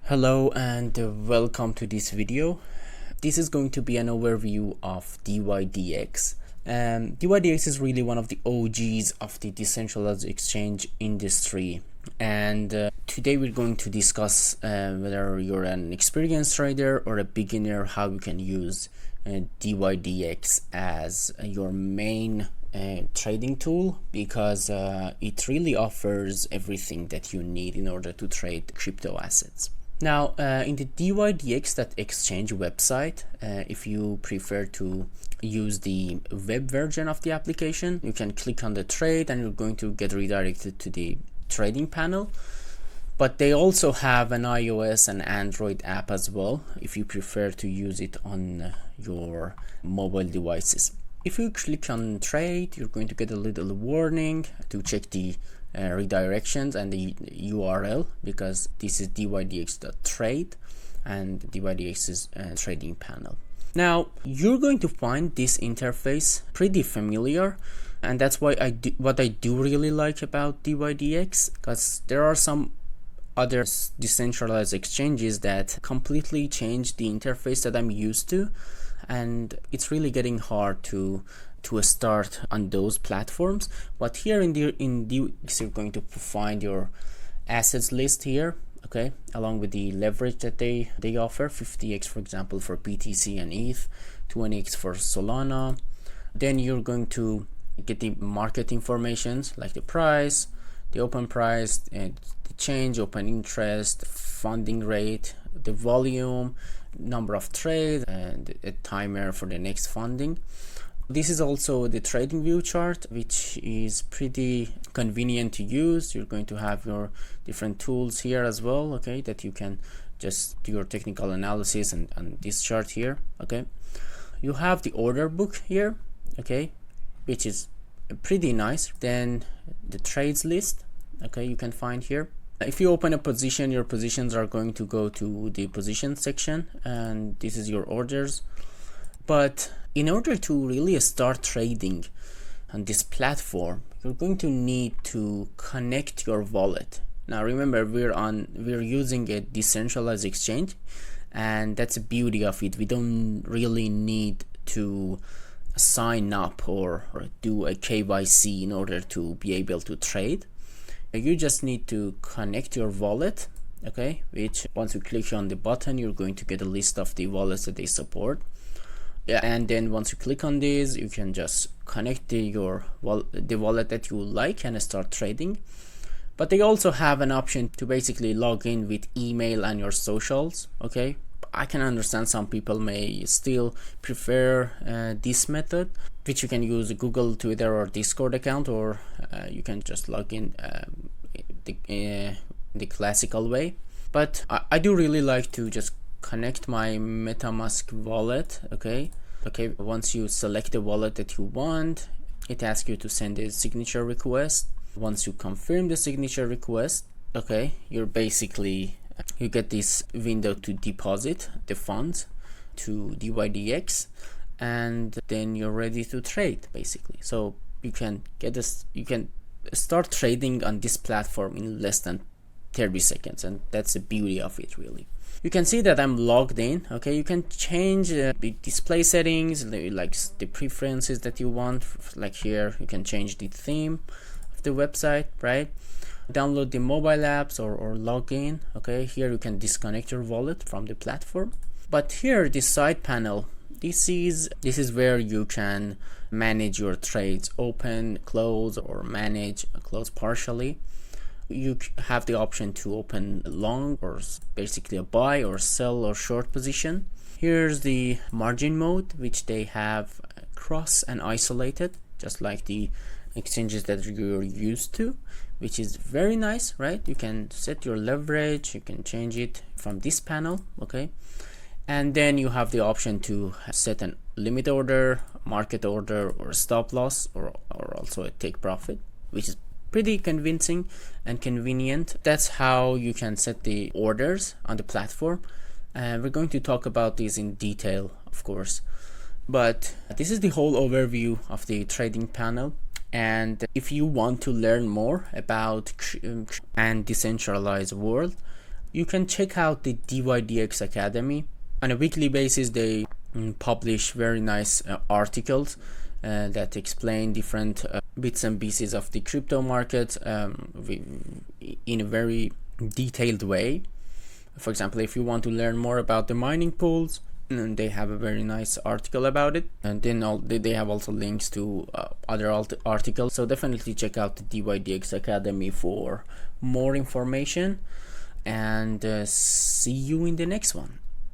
Hello and welcome to this video. This is going to be an overview of dYdX. dYdX is really one of the OGs of the decentralized exchange industry, and today we're going to discuss whether you're an experienced trader or a beginner, how you can use dYdX as your main trading tool, because it really offers everything that you need in order to trade crypto assets. Now, in the dYdX.exchange website, if you prefer to use the web version of the application, you can click on the trade and you're going to get redirected to the trading panel. But they also have an iOS and Android app as well, if you prefer to use it on your mobile devices. If you click on trade, you're going to get a little warning to check the redirections and the URL, because this is dYdX.trade and dYdX's trading panel. Now, you're going to find this interface pretty familiar, and that's why what I do really like about dYdX, because there are some other decentralized exchanges that completely change the interface that I'm used to, and it's really getting hard to start on those platforms. But here in dYdX, you're going to find your assets list here, okay, along with the leverage that they offer, 50x for example for BTC and ETH, 20x for Solana. Then you're going to get the market informations like the price, the open price, and the change, open interest, funding rate, the volume, number of trades, and a timer for the next funding. This is also the trading view chart, which is pretty convenient to use. You're going to have your different tools here as well, okay, that you can just do your technical analysis and this chart here, okay. You have the order book here, okay, which is pretty nice. Then the trades list, okay, you can find here. If you open a position, your positions are going to go to the position section, and this is your orders. But in order to really start trading on this platform, you're going to need to connect your wallet. Now remember, we're using a decentralized exchange, and that's the beauty of it. We don't really need to sign up or do a KYC in order to be able to trade. You just need to connect your wallet, okay, which once you click on the button, you're going to get a list of the wallets that they support. Yeah, and then once you click on this, you can just connect the wallet that you like and start trading. But they also have an option to basically log in with email and your socials, okay. I can understand some people may still prefer this method, which you can use a Google, Twitter, or Discord account, or you can just log in the classical way. But I do really like to just connect my MetaMask wallet, okay. Once you select the wallet that you want, it asks you to send a signature request. Once you confirm the signature request, okay, you get this window to deposit the funds to dYdX, and then you're ready to trade basically. So you can start trading on this platform in less than 30 seconds, and that's the beauty of it really. You can see that I'm logged in, okay. You can change the display settings, like the preferences that you want, like here you can change the theme of the website, right? Download the mobile apps or log in, okay. Here you can disconnect your wallet from the platform. But here, this side panel, this is where you can manage your trades, open, close, or manage, close partially. You have the option to open long, or basically a buy or sell or short position. Here's the margin mode, which they have cross and isolated, just like the exchanges that you're used to, which is very nice, right? You can set your leverage, you can change it from this panel, okay. And then you have the option to set a limit order, market order, or stop loss, or also a take profit, which is pretty convincing and convenient. That's how you can set the orders on the platform. We're going to talk about this in detail, of course. But this is the whole overview of the trading panel. And if you want to learn more about and decentralized world, You can check out the dYdX Academy. On a weekly basis, they publish very nice articles that explain different bits and pieces of the crypto market in a very detailed way. For example, if you want to learn more about the mining pools, they have a very nice article about it, and then they have also links to other articles. So definitely check out the dYdX Academy for more information, and see you in the next one.